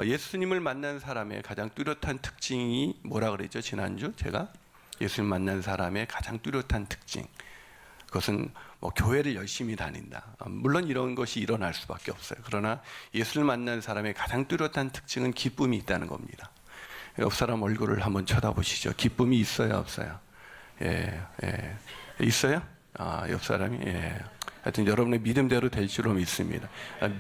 예수님을 만난 사람의 가장 뚜렷한 특징이 뭐라 그랬죠? 지난주 제가 예수님 만난 사람의 가장 뚜렷한 특징, 그것은 교회를 열심히 다닌다. 물론 이런 것이 일어날 수밖에 없어요. 그러나 예수를 만난 사람의 가장 뚜렷한 특징은 기쁨이 있다는 겁니다. 옆 사람 얼굴을 한번 쳐다보시죠. 기쁨이 있어요, 없어요? 있어요? 옆 사람이? 하여튼 여러분의 믿음대로 될 줄로 믿습니다.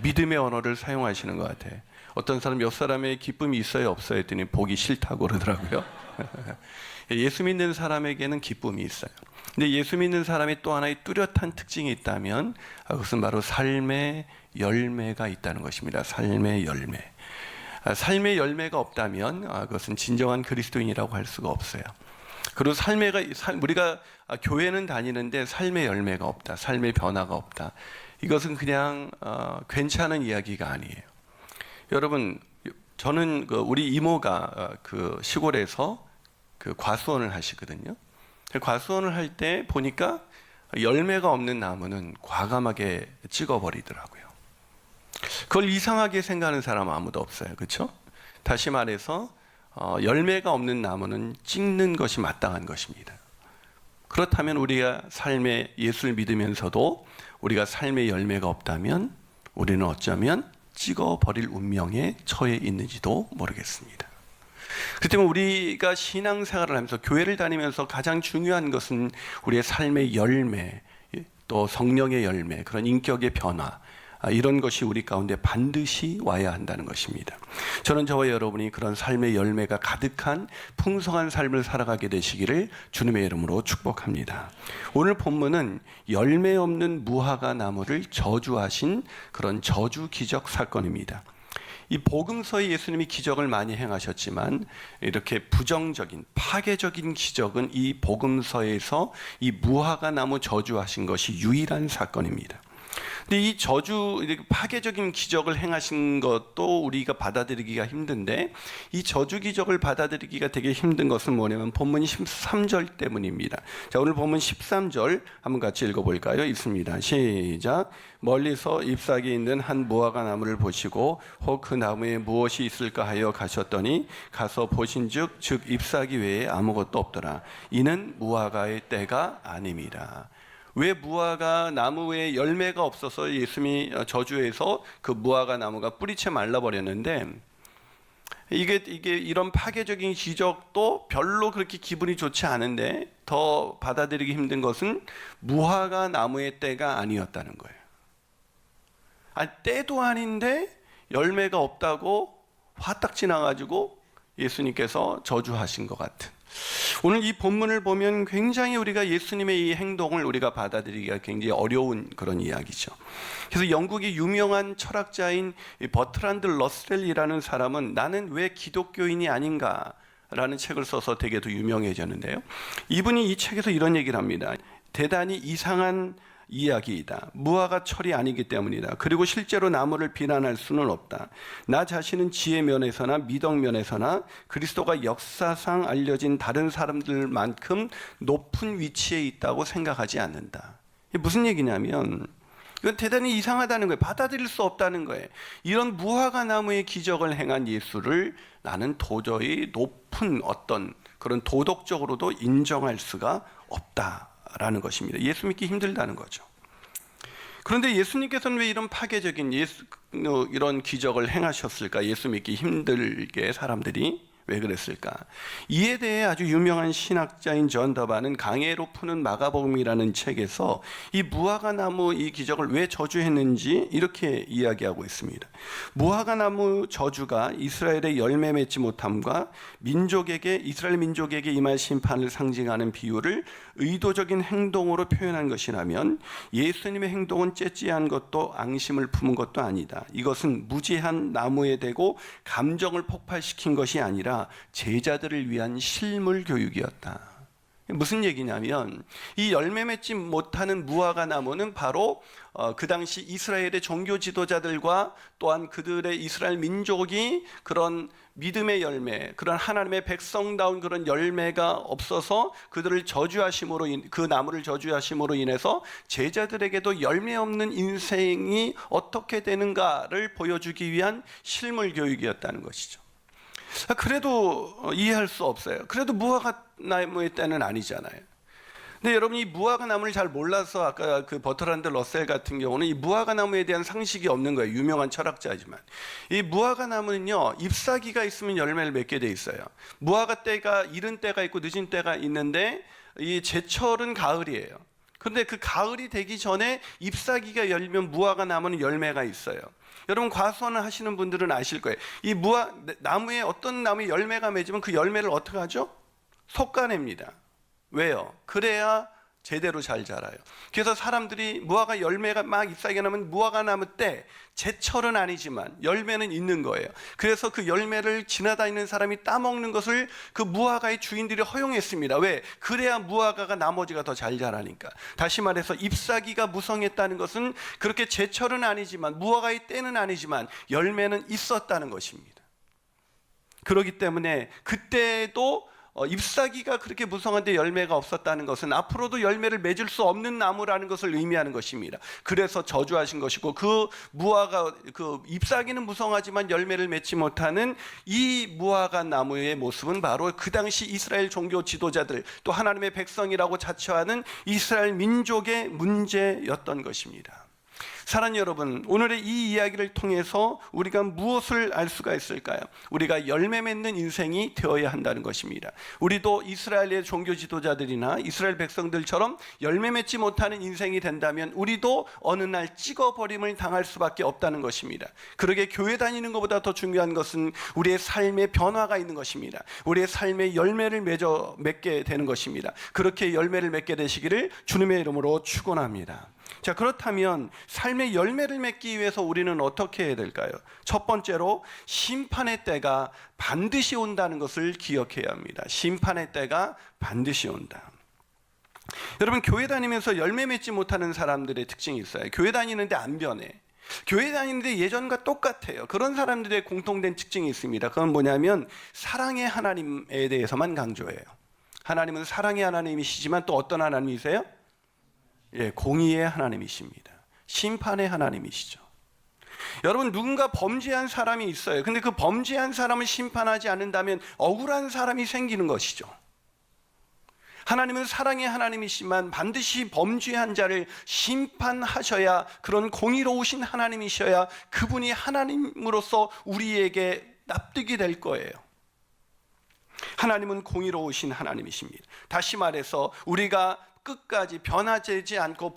믿음의 언어를 사용하시는 것 같아요. 어떤 사람 옆 사람의 기쁨이 있어요, 없어요? 했더니 보기 싫다고 그러더라고요. 예수 믿는 사람에게는 기쁨이 있어요. 근데 예수 믿는 사람이 또 하나의 뚜렷한 특징이 있다면 그것은 바로 삶의 열매가 있다는 것입니다. 삶의 열매. 삶의 열매가 없다면 그것은 진정한 그리스도인이라고 할 수가 없어요. 그리고 우리가 교회는 다니는데 삶의 열매가 없다, 삶의 변화가 없다. 이것은 그냥 괜찮은 이야기가 아니에요. 여러분, 저는 우리 이모가 그 시골에서 그 과수원을 하시거든요. 과수원을 할 때 보니까 열매가 없는 나무는 과감하게 찍어버리더라고요. 그걸 이상하게 생각하는 사람은 아무도 없어요. 그렇죠? 다시 말해서 열매가 없는 나무는 찍는 것이 마땅한 것입니다. 그렇다면 우리가 삶의 예수를 믿으면서도 우리가 삶의 열매가 없다면 우리는 어쩌면 찍어버릴 운명에 처해 있는지도 모르겠습니다. 그렇기 때문에 우리가 신앙생활을 하면서 교회를 다니면서 가장 중요한 것은 우리의 삶의 열매, 또 성령의 열매, 그런 인격의 변화, 이런 것이 우리 가운데 반드시 와야 한다는 것입니다. 저는 저와 여러분이 그런 삶의 열매가 가득한 풍성한 삶을 살아가게 되시기를 주님의 이름으로 축복합니다. 오늘 본문은 열매 없는 무화과 나무를 저주하신 그런 저주 기적 사건입니다. 이 복음서에 예수님이 기적을 많이 행하셨지만 이렇게 부정적인 파괴적인 기적은 이 복음서에서 이 무화과 나무 저주하신 것이 유일한 사건입니다. 근데 이 파괴적인 기적을 행하신 것도 우리가 받아들이기가 힘든데, 이 저주 기적을 받아들이기가 되게 힘든 것은 뭐냐면 본문 13절 때문입니다. 자, 오늘 본문 13절 한번 같이 읽어볼까요? 있습니다. 시작. 멀리서 잎사귀에 있는 한 무화과 나무를 보시고 혹 그 나무에 무엇이 있을까 하여 가셨더니 가서 보신즉 즉 잎사귀 외에 아무것도 없더라. 이는 무화과의 때가 아닙니다. 왜 무화과 나무에 열매가 없어서 예수님이 저주해서 그 무화과 나무가 뿌리채 말라버렸는데, 이게 이런 파괴적인 기적도 별로 그렇게 기분이 좋지 않은데 더 받아들이기 힘든 것은 무화과 나무의 때가 아니었다는 거예요. 때도 아닌데 열매가 없다고 화딱 지나가지고 예수님께서 저주하신 것 같은, 오늘 이 본문을 보면 굉장히 우리가 예수님의 이 행동을 우리가 받아들이기가 굉장히 어려운 그런 이야기죠. 그래서 영국의 유명한 철학자인 버트란드 러셀이라는 사람은 나는 왜 기독교인이 아닌가 라는 책을 써서 되게 더 유명해졌는데요. 이분이 이 책에서 이런 얘기를 합니다. 대단히 이상한 이야기이다. 무화과 철이 아니기 때문이다. 그리고 실제로 나무를 비난할 수는 없다. 나 자신은 지혜 면에서나 미덕 면에서나 그리스도가 역사상 알려진 다른 사람들만큼 높은 위치에 있다고 생각하지 않는다. 이게 무슨 얘기냐면 이건 대단히 이상하다는 거예요. 받아들일 수 없다는 거예요. 이런 무화과 나무의 기적을 행한 예수를 나는 도저히 높은 어떤 그런 도덕적으로도 인정할 수가 없다라는 것입니다. 예수 믿기 힘들다는 거죠. 그런데 예수님께서는 왜 이런 파괴적인 이런 기적을 행하셨을까? 예수 믿기 힘들게 사람들이 왜 그랬을까? 이에 대해 아주 유명한 신학자인 존 더바는 강해로 푸는 마가복음이라는 책에서 이 무화과 나무 이 기적을 왜 저주했는지 이렇게 이야기하고 있습니다. 무화과 나무 저주가 이스라엘의 열매 맺지 못함과 이스라엘 민족에게 임할 심판을 상징하는 비유를 의도적인 행동으로 표현한 것이라면 예수님의 행동은 째찌한 것도 앙심을 품은 것도 아니다. 이것은 무지한 나무에 대고 감정을 폭발시킨 것이 아니라 제자들을 위한 실물 교육이었다. 무슨 얘기냐면 이 열매 맺지 못하는 무화과 나무는 바로 그 당시 이스라엘의 종교 지도자들과 또한 그들의 이스라엘 민족이 그런 믿음의 열매, 그런 하나님의 백성다운 그런 열매가 없어서 그들을 저주하심으로, 그 나무를 저주하심으로 인해서 제자들에게도 열매 없는 인생이 어떻게 되는가를 보여주기 위한 실물 교육이었다는 것이죠. 그래도 이해할 수 없어요. 그래도 무화과 나무의 때는 아니잖아요. 근데 여러분, 이 무화과 나무를 잘 몰라서 아까 그 버트란드 러셀 같은 경우는 이 무화과 나무에 대한 상식이 없는 거예요. 유명한 철학자지만 이 무화과 나무는요, 잎사귀가 있으면 열매를 맺게 돼 있어요. 무화과 때가 이른 때가 있고 늦은 때가 있는데 이 제철은 가을이에요. 그런데 그 가을이 되기 전에 잎사귀가 열리면 무화과 나무는 열매가 있어요. 여러분, 과수원을 하시는 분들은 아실 거예요. 이 나무에 어떤 나무에 열매가 맺으면 그 열매를 어떻게 하죠? 솎아냅니다. 왜요? 그래야 제대로 잘 자라요. 그래서 사람들이 무화과 열매가 막 잎사귀가 나면 무화과 나무 때 제철은 아니지만 열매는 있는 거예요. 그래서 그 열매를 지나다니는 사람이 따먹는 것을 그 무화과의 주인들이 허용했습니다. 왜? 그래야 무화과가 나머지가 더 잘 자라니까. 다시 말해서 잎사귀가 무성했다는 것은 그렇게 제철은 아니지만 무화과의 때는 아니지만 열매는 있었다는 것입니다. 그렇기 때문에 그때도 잎사귀가 그렇게 무성한데 열매가 없었다는 것은 앞으로도 열매를 맺을 수 없는 나무라는 것을 의미하는 것입니다. 그래서 저주하신 것이고, 그 무화과, 그 잎사귀는 무성하지만 열매를 맺지 못하는 이 무화과 나무의 모습은 바로 그 당시 이스라엘 종교 지도자들, 또 하나님의 백성이라고 자처하는 이스라엘 민족의 문제였던 것입니다. 사랑하는 여러분, 오늘의 이 이야기를 통해서 우리가 무엇을 알 수가 있을까요? 우리가 열매 맺는 인생이 되어야 한다는 것입니다. 우리도 이스라엘의 종교 지도자들이나 이스라엘 백성들처럼 열매 맺지 못하는 인생이 된다면 우리도 어느 날 찍어버림을 당할 수밖에 없다는 것입니다. 그러게 교회 다니는 것보다 더 중요한 것은 우리의 삶의 변화가 있는 것입니다. 우리의 삶의 열매를 맺게 되는 것입니다. 그렇게 열매를 맺게 되시기를 주님의 이름으로 축원합니다. 자, 그렇다면 삶의 열매를 맺기 위해서 우리는 어떻게 해야 될까요? 첫 번째로 심판의 때가 반드시 온다는 것을 기억해야 합니다. 심판의 때가 반드시 온다. 여러분, 교회 다니면서 열매 맺지 못하는 사람들의 특징이 있어요. 교회 다니는데 안 변해. 교회 다니는데 예전과 똑같아요. 그런 사람들의 공통된 특징이 있습니다. 그건 뭐냐면 사랑의 하나님에 대해서만 강조해요. 하나님은 사랑의 하나님이시지만 또 어떤 하나님이세요? 공의의 하나님이십니다. 심판의 하나님이시죠. 여러분, 누군가 범죄한 사람이 있어요. 근데 그 범죄한 사람을 심판하지 않는다면 억울한 사람이 생기는 것이죠. 하나님은 사랑의 하나님이시지만 반드시 범죄한 자를 심판하셔야, 그런 공의로우신 하나님이셔야 그분이 하나님으로서 우리에게 납득이 될 거예요. 하나님은 공의로우신 하나님이십니다. 다시 말해서 우리가 끝까지 변화되지 않고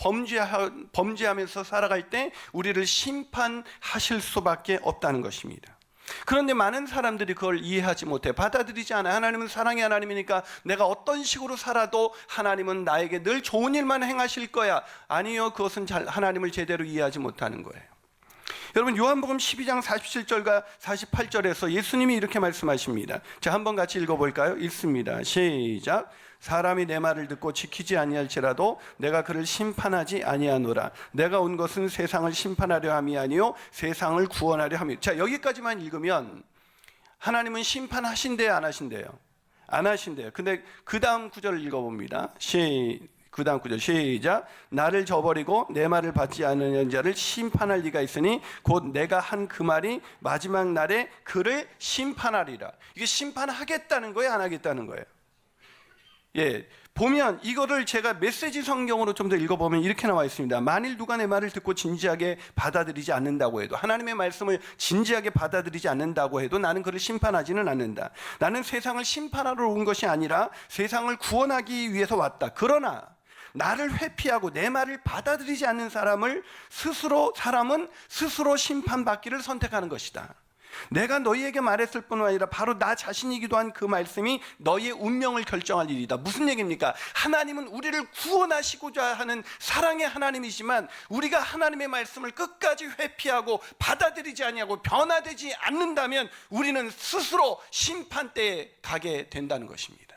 범죄하면서 살아갈 때 우리를 심판하실 수밖에 없다는 것입니다. 그런데 많은 사람들이 그걸 이해하지 못해 받아들이지 않아요. 하나님은 사랑의 하나님이니까 내가 어떤 식으로 살아도 하나님은 나에게 늘 좋은 일만 행하실 거야. 아니요, 그것은 하나님을 제대로 이해하지 못하는 거예요. 여러분, 요한복음 12장 47절과 48절에서 예수님이 이렇게 말씀하십니다. 자, 한번 같이 읽어볼까요? 읽습니다. 시작. 사람이 내 말을 듣고 지키지 아니할지라도 내가 그를 심판하지 아니하노라. 내가 온 것은 세상을 심판하려 함이 아니요 세상을 구원하려 함이라. 자, 여기까지만 읽으면 하나님은 심판하신대요, 안 하신대요? 안 하신대요. 근데 그 다음 구절을 읽어봅니다. 그 다음 구절 시작. 나를 저버리고 내 말을 받지 않는 자를 심판할 리가 있으니 곧 내가 한 그 말이 마지막 날에 그를 심판하리라. 이게 심판하겠다는 거예요, 안 하겠다는 거예요? 보면 이거를 제가 메시지 성경으로 좀 더 읽어보면 이렇게 나와 있습니다. 만일 누가 내 말을 듣고 진지하게 받아들이지 않는다고 해도, 하나님의 말씀을 진지하게 받아들이지 않는다고 해도 나는 그를 심판하지는 않는다. 나는 세상을 심판하러 온 것이 아니라 세상을 구원하기 위해서 왔다. 그러나 나를 회피하고 내 말을 받아들이지 않는 사람은 스스로 심판받기를 선택하는 것이다. 내가 너희에게 말했을 뿐 아니라 바로 나 자신이기도 한 그 말씀이 너희의 운명을 결정할 일이다. 무슨 얘기입니까? 하나님은 우리를 구원하시고자 하는 사랑의 하나님이지만 우리가 하나님의 말씀을 끝까지 회피하고 받아들이지 아니하고 변화되지 않는다면 우리는 스스로 심판대에 가게 된다는 것입니다.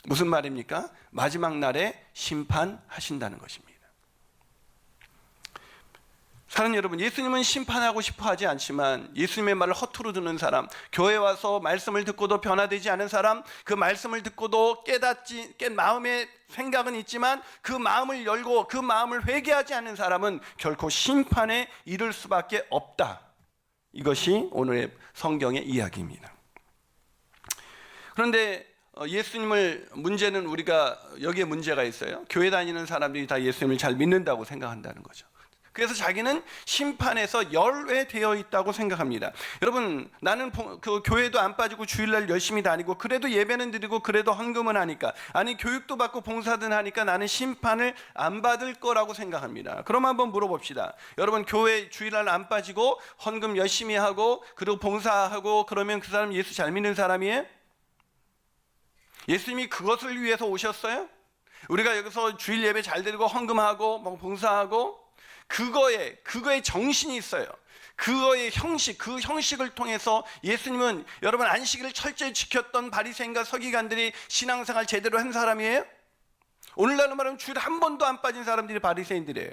무슨 말입니까? 마지막 날에 심판하신다는 것입니다. 사랑하는 여러분, 예수님은 심판하고 싶어 하지 않지만 예수님의 말을 허투루 듣는 사람, 교회 와서 말씀을 듣고도 변화되지 않은 사람, 그 말씀을 듣고도 마음의 생각은 있지만 그 마음을 열고 그 마음을 회개하지 않는 사람은 결코 심판에 이를 수밖에 없다. 이것이 오늘의 성경의 이야기입니다. 그런데 예수님을, 문제는 우리가 여기에 문제가 있어요. 교회 다니는 사람들이 다 예수님을 잘 믿는다고 생각한다는 거죠. 그래서 자기는 심판에서 열외되어 있다고 생각합니다. 여러분, 나는 그 교회도 안 빠지고 주일날 열심히 다니고 그래도 예배는 드리고 그래도 헌금은 하니까, 아니 교육도 받고 봉사든 하니까 나는 심판을 안 받을 거라고 생각합니다. 그럼 한번 물어봅시다. 여러분, 교회 주일날 안 빠지고 헌금 열심히 하고 그리고 봉사하고 그러면 그 사람 예수 잘 믿는 사람이에요? 예수님이 그것을 위해서 오셨어요? 우리가 여기서 주일 예배 잘 드리고 헌금하고 봉사하고 그거에 정신이 있어요. 그거의 형식, 그 형식을 통해서 예수님은, 여러분, 안식일을 철저히 지켰던 바리새인과 서기관들이 신앙생활 제대로 한 사람이에요? 오늘날로 말하면 주일 한 번도 안 빠진 사람들이 바리새인들이에요.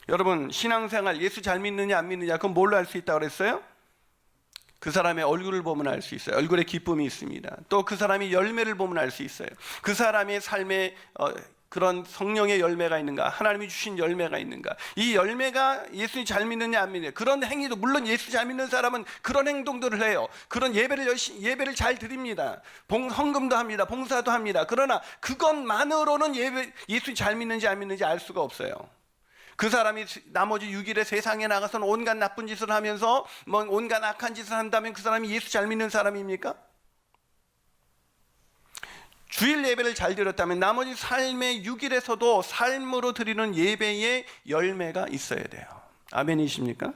여러분, 신앙생활 예수 잘 믿느냐 안 믿느냐 그건 뭘로 알 수 있다고 그랬어요? 그 사람의 얼굴을 보면 알 수 있어요. 얼굴에 기쁨이 있습니다. 또 그 사람이 열매를 보면 알 수 있어요. 그 사람의 삶에 그런 성령의 열매가 있는가, 하나님이 주신 열매가 있는가, 이 열매가 예수 잘 믿느냐 안 믿느냐, 그런 행위도, 물론 예수 잘 믿는 사람은 그런 행동들을 해요. 그런 예배를 잘 드립니다. 헌금도 합니다. 봉사도 합니다. 그러나 그것만으로는 예수 잘 믿는지 안 믿는지 알 수가 없어요. 그 사람이 나머지 6일에 세상에 나가서는 온갖 나쁜 짓을 하면서 온갖 악한 짓을 한다면 그 사람이 예수 잘 믿는 사람입니까? 주일 예배를 잘 드렸다면 나머지 삶의 6일에서도 삶으로 드리는 예배의 열매가 있어야 돼요. 아멘이십니까?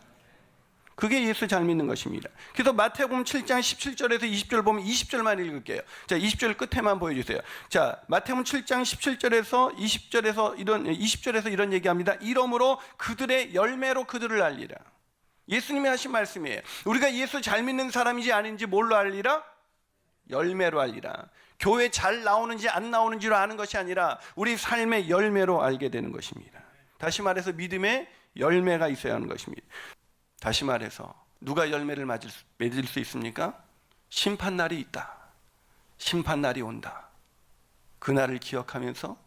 그게 예수 잘 믿는 것입니다. 그래서 마태복음 7장 17절에서 20절 보면 20절만 읽을게요. 자, 20절 끝에만 보여주세요. 자, 마태복음 7장 17절에서 20절에서 이런 얘기합니다. 이러므로 그들의 열매로 그들을 알리라. 예수님이 하신 말씀이에요. 우리가 예수 잘 믿는 사람인지 아닌지 뭘로 알리라? 열매로 알리라. 교회 잘 나오는지 안 나오는지로 아는 것이 아니라 우리 삶의 열매로 알게 되는 것입니다. 다시 말해서 믿음의 열매가 있어야 하는 것입니다. 다시 말해서 누가 열매를 맺을 수 있습니까? 심판날이 있다. 심판날이 온다. 그날을 기억하면서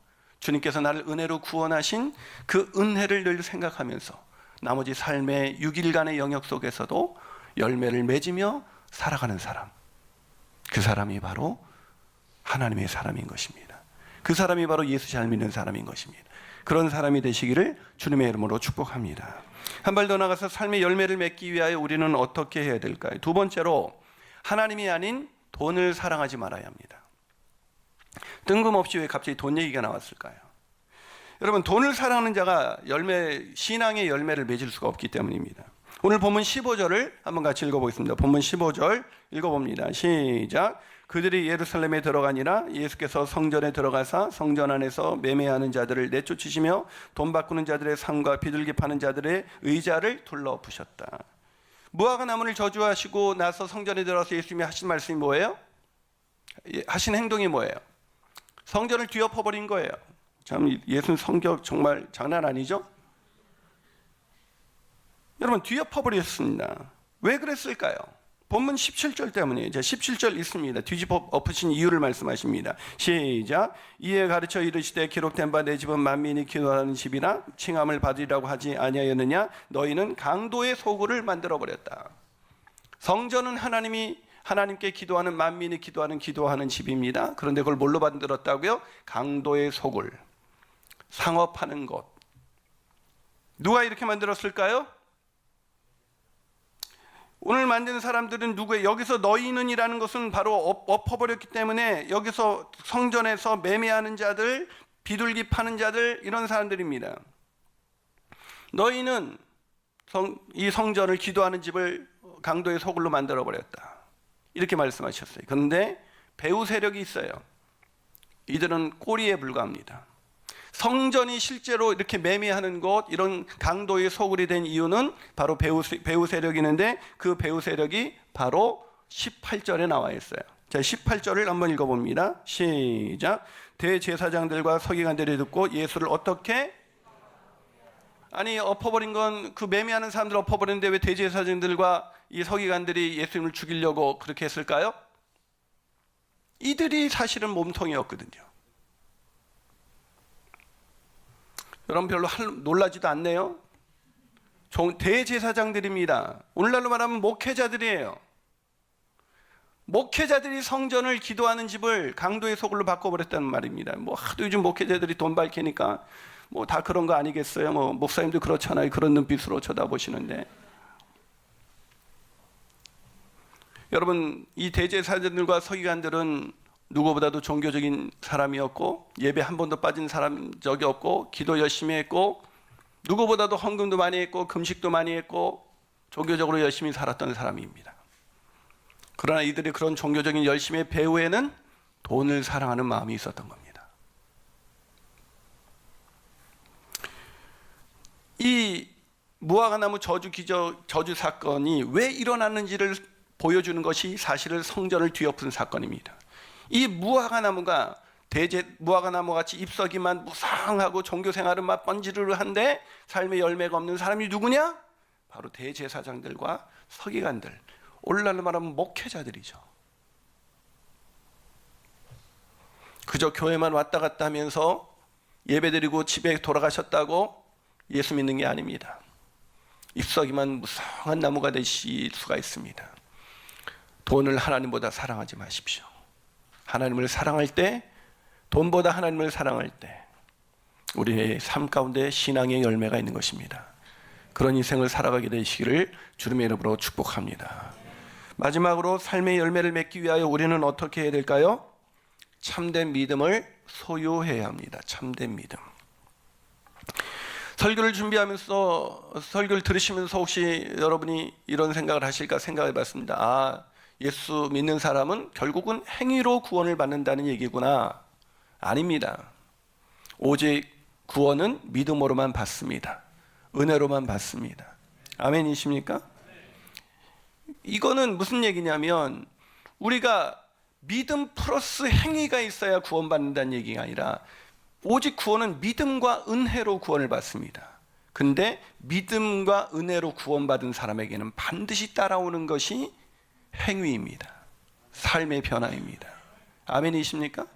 주님께서 나를 은혜로 구원하신 그 은혜를 늘 생각하면서 나머지 삶의 6일간의 영역 속에서도 열매를 맺으며 살아가는 사람, 그 사람이 바로 하나님의 사람인 것입니다. 그 사람이 바로 예수 잘 믿는 사람인 것입니다. 그런 사람이 되시기를 주님의 이름으로 축복합니다. 한 발 더 나가서 삶의 열매를 맺기 위하여 우리는 어떻게 해야 될까요? 두 번째로, 하나님이 아닌 돈을 사랑하지 말아야 합니다. 뜬금없이 왜 갑자기 돈 얘기가 나왔을까요? 여러분, 돈을 사랑하는 자가 신앙의 열매를 맺을 수가 없기 때문입니다. 오늘 본문 15절을 한번 같이 읽어보겠습니다. 본문 15절 읽어봅니다. 시작. 그들이 예루살렘에 들어가니라. 예수께서 성전에 들어가사 성전 안에서 매매하는 자들을 내쫓으시며 돈 바꾸는 자들의 상과 비둘기 파는 자들의 의자를 둘러 부셨다. 무화과 나무를 저주하시고 나서 성전에 들어가서 예수님이 하신 말씀이 뭐예요? 하신 행동이 뭐예요? 성전을 뒤엎어버린 거예요. 참, 예수님 성격 정말 장난 아니죠? 여러분, 뒤엎어버렸습니다. 왜 그랬을까요? 본문 17절 때문이에요. 17절 있습니다. 뒤집어 엎으신 이유를 말씀하십니다. 시작. 이에 가르쳐 이르시되 기록된 바 내 집은 만민이 기도하는 집이라 칭함을 받으리라고 하지 아니하였느냐? 너희는 강도의 소굴을 만들어버렸다. 성전은 하나님께 기도하는, 만민이 기도하는 집입니다. 그런데 그걸 뭘로 만들었다고요? 강도의 소굴, 상업하는 곳. 누가 이렇게 만들었을까요? 오늘 만드는 사람들은 누구예요? 여기서 너희는이라는 것은 바로 엎어버렸기 때문에 여기서 성전에서 매매하는 자들, 비둘기 파는 자들, 이런 사람들입니다. 너희는 이 성전을, 기도하는 집을 강도의 소굴로 만들어버렸다. 이렇게 말씀하셨어요. 그런데 배후 세력이 있어요. 이들은 꼬리에 불과합니다. 성전이 실제로 이렇게 매매하는 곳, 이런 강도의 소굴이 된 이유는 바로 배후 세력이 있는데 그 배후 세력이 바로 18절에 나와 있어요. 자, 18절을 한번 읽어봅니다. 시작. 대제사장들과 서기관들이 듣고 예수를 어떻게? 아니, 엎어버린 건 그 매매하는 사람들 엎어버렸는데 왜 대제사장들과 이 서기관들이 예수님을 죽이려고 그렇게 했을까요? 이들이 사실은 몸통이었거든요. 여러분 별로 놀라지도 않네요. 대제사장들입니다. 오늘날로 말하면 목회자들이에요. 목회자들이 성전을 기도하는 집을 강도의 소굴로 바꿔버렸다는 말입니다. 뭐 하도 요즘 목회자들이 돈 밝히니까 뭐 다 그런 거 아니겠어요? 뭐 목사님도 그렇잖아요. 그런 눈빛으로 쳐다보시는데, 여러분 이 대제사장들과 서기관들은 누구보다도 종교적인 사람이었고 예배 한 번도 빠진 사람 적이 없고 기도 열심히 했고 누구보다도 헌금도 많이 했고 금식도 많이 했고 종교적으로 열심히 살았던 사람입니다. 그러나 이들이 그런 종교적인 열심의 배후에는 돈을 사랑하는 마음이 있었던 겁니다. 이 무화과나무 저주 사건이 왜 일어났는지를 보여주는 것이 사실은 성전을 뒤엎은 사건입니다. 이 무화과나무가 무화과나무 같이 잎사귀만 무상하고 종교 생활은 막 번지르르한데 삶의 열매가 없는 사람이 누구냐? 바로 대제사장들과 서기관들, 오늘날로 말하면 목회자들이죠. 그저 교회만 왔다 갔다 하면서 예배드리고 집에 돌아가셨다고 예수 믿는 게 아닙니다. 잎사귀만 무성한 나무가 되실 수가 있습니다. 돈을 하나님보다 사랑하지 마십시오. 하나님을 사랑할 때, 돈보다 하나님을 사랑할 때 우리의 삶 가운데 신앙의 열매가 있는 것입니다. 그런 인생을 살아가게 되시기를 주님의 이름으로 축복합니다. 마지막으로 삶의 열매를 맺기 위하여 우리는 어떻게 해야 될까요? 참된 믿음을 소유해야 합니다. 참된 믿음. 설교를 준비하면서, 설교를 들으시면서 혹시 여러분이 이런 생각을 하실까 생각해 봤습니다. 아, 예수 믿는 사람은 결국은 행위로 구원을 받는다는 얘기구나. 아닙니다. 오직 구원은 믿음으로만 받습니다. 은혜로만 받습니다. 아멘이십니까? 이거는 무슨 얘기냐면 우리가 믿음 플러스 행위가 있어야 구원받는다는 얘기가 아니라 오직 구원은 믿음과 은혜로 구원을 받습니다. 근데 믿음과 은혜로 구원받은 사람에게는 반드시 따라오는 것이 행위입니다. 삶의 변화입니다. 아멘이십니까?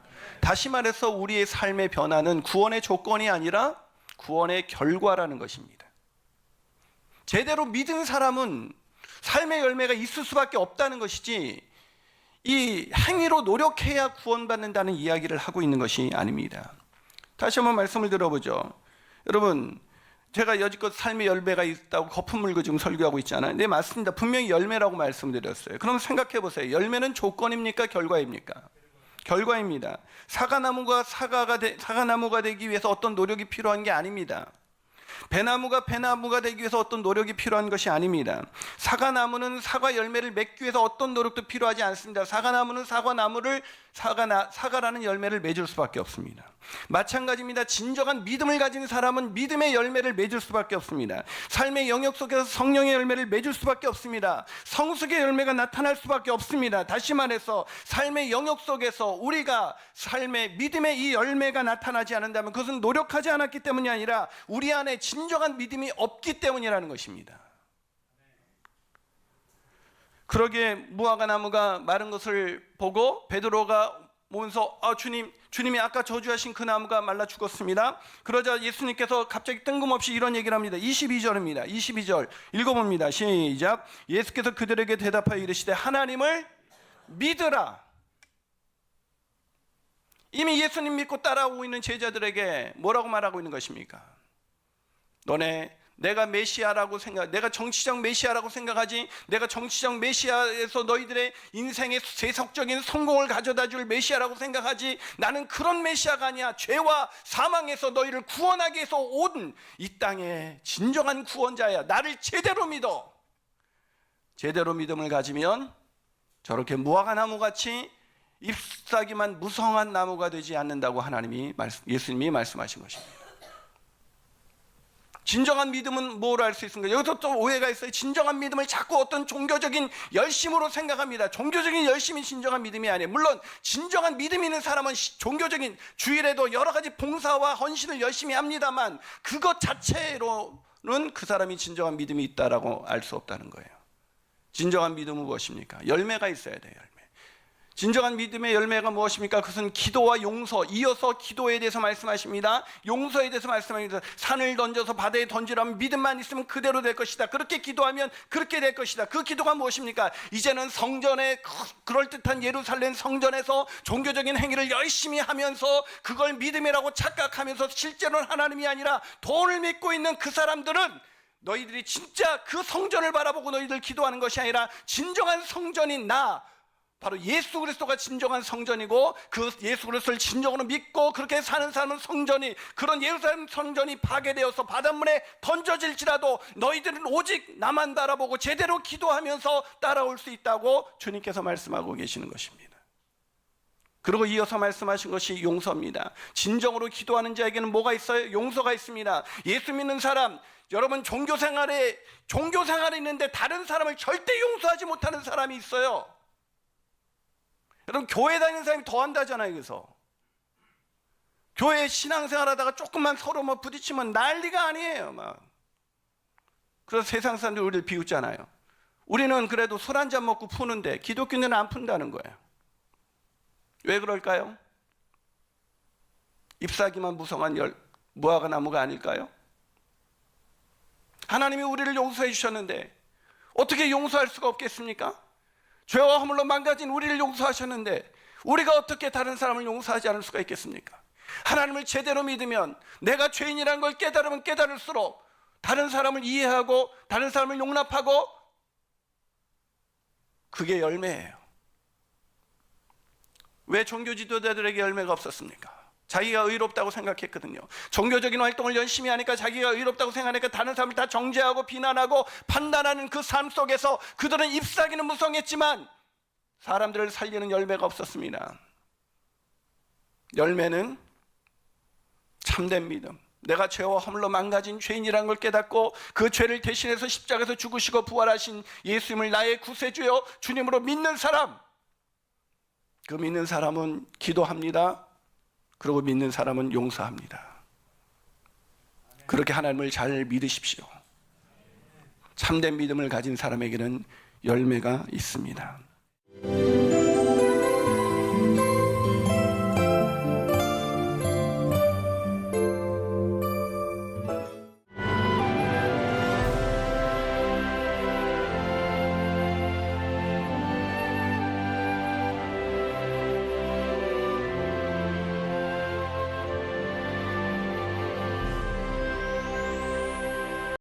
다시 말해서 우리의 삶의 변화는 구원의 조건이 아니라 구원의 결과라는 것입니다. 제대로 믿은 사람은 삶의 열매가 있을 수밖에 없다는 것이지 이 행위로 노력해야 구원받는다는 이야기를 하고 있는 것이 아닙니다. 다시 한번 말씀을 들어보죠. 여러분, 제가 여지껏 삶의 열매가 있다고 거품 물고 지금 설교하고 있잖아요. 네, 맞습니다. 분명히 열매라고 말씀드렸어요. 그럼 생각해 보세요. 열매는 조건입니까? 결과입니까? 결과입니다. 사과나무가 되기 위해서 어떤 노력이 필요한 게 아닙니다. 배나무가 되기 위해서 어떤 노력이 필요한 것이 아닙니다. 사과나무는 사과 열매를 맺기 위해서 어떤 노력도 필요하지 않습니다. 사과나무는 사과라는 열매를 맺을 수밖에 없습니다. 마찬가지입니다. 진정한 믿음을 가진 사람은 믿음의 열매를 맺을 수밖에 없습니다. 삶의 영역 속에서 성령의 열매를 맺을 수밖에 없습니다. 성숙의 열매가 나타날 수밖에 없습니다. 다시 말해서 삶의 영역 속에서 우리가 삶의 믿음의 이 열매가 나타나지 않는다면 그것은 노력하지 않았기 때문이 아니라 우리 안에 진정한 믿음이 없기 때문이라는 것입니다. 그러기에 무화과나무가 마른 것을 보고 베드로가 오면서 주님이 아까 저주하신 그 나무가 말라 죽었습니다. 그러자 예수님께서 갑자기 뜬금없이 이런 얘기를 합니다. 22절입니다. 22절 읽어봅니다. 시작. 예수께서 그들에게 대답하여 이르시되 하나님을 믿으라. 이미 예수님 믿고 따라오고 있는 제자들에게 뭐라고 말하고 있는 것입니까? 내가 메시아라고 내가 정치적 메시아라고 생각하지, 내가 정치적 메시아에서 너희들의 인생의 세속적인 성공을 가져다 줄 메시아라고 생각하지, 나는 그런 메시아가 아니야. 죄와 사망에서 너희를 구원하기 위해서 온 이 땅의 진정한 구원자야. 나를 제대로 믿어. 제대로 믿음을 가지면 저렇게 무화과나무같이 잎사귀만 무성한 나무가 되지 않는다고 예수님이 말씀하신 것입니다. 진정한 믿음은 뭘 알 수 있습니까? 여기서 또 오해가 있어요. 진정한 믿음을 자꾸 어떤 종교적인 열심으로 생각합니다. 종교적인 열심이 진정한 믿음이 아니에요. 물론 진정한 믿음이 있는 사람은 종교적인 주일에도 여러 가지 봉사와 헌신을 열심히 합니다만 그것 자체로는 그 사람이 진정한 믿음이 있다라고 알 수 없다는 거예요. 진정한 믿음은 무엇입니까? 열매가 있어야 돼요. 열매. 진정한 믿음의 열매가 무엇입니까? 그것은 기도와 용서, 이어서 기도에 대해서 말씀하십니다. 용서에 대해서 말씀합니다. 산을 던져서 바다에 던지라면 믿음만 있으면 그대로 될 것이다. 그렇게 기도하면 그렇게 될 것이다. 그 기도가 무엇입니까? 이제는 성전에, 그럴듯한 예루살렘 성전에서 종교적인 행위를 열심히 하면서 그걸 믿음이라고 착각하면서 실제로는 하나님이 아니라 돈을 믿고 있는 그 사람들은 너희들이 진짜 그 성전을 바라보고 너희들 기도하는 것이 아니라 진정한 성전인 나, 바로 예수 그리스도가 진정한 성전이고 그 예수 그리스도를 진정으로 믿고 그렇게 사는 사람은 성전이, 그런 예루살렘 성전이 파괴되어서 바닷물에 던져질지라도 너희들은 오직 나만 바라보고 제대로 기도하면서 따라올 수 있다고 주님께서 말씀하고 계시는 것입니다. 그리고 이어서 말씀하신 것이 용서입니다. 진정으로 기도하는 자에게는 뭐가 있어요? 용서가 있습니다. 예수 믿는 사람, 여러분 종교 생활에 있는데 다른 사람을 절대 용서하지 못하는 사람이 있어요. 여러분 교회 다니는 사람이 더 한다잖아요. 그래서 교회 신앙생활 하다가 조금만 서로 부딪히면 난리가 아니에요. 막. 그래서 세상 사람들이 우리를 비웃잖아요. 우리는 그래도 술 한잔 먹고 푸는데 기독교인들은 안 푼다는 거예요. 왜 그럴까요? 잎사귀만 무성한 무화과 나무가 아닐까요? 하나님이 우리를 용서해 주셨는데 어떻게 용서할 수가 없겠습니까? 죄와 허물로 망가진 우리를 용서하셨는데 우리가 어떻게 다른 사람을 용서하지 않을 수가 있겠습니까? 하나님을 제대로 믿으면, 내가 죄인이라는 걸 깨달으면 깨달을수록 다른 사람을 이해하고 다른 사람을 용납하고, 그게 열매예요. 왜 종교 지도자들에게 열매가 없었습니까? 자기가 의롭다고 생각했거든요. 종교적인 활동을 열심히 하니까 자기가 의롭다고 생각하니까 다른 사람을 다 정죄하고 비난하고 판단하는 그 삶 속에서 그들은 잎사귀는 무성했지만 사람들을 살리는 열매가 없었습니다. 열매는 참된 믿음, 내가 죄와 허물로 망가진 죄인이라는 걸 깨닫고 그 죄를 대신해서 십자가에서 죽으시고 부활하신 예수님을 나의 구세주여 주님으로 믿는 사람, 그 믿는 사람은 기도합니다. 그리고 믿는 사람은 용서합니다. 그렇게 하나님을 잘 믿으십시오. 참된 믿음을 가진 사람에게는 열매가 있습니다.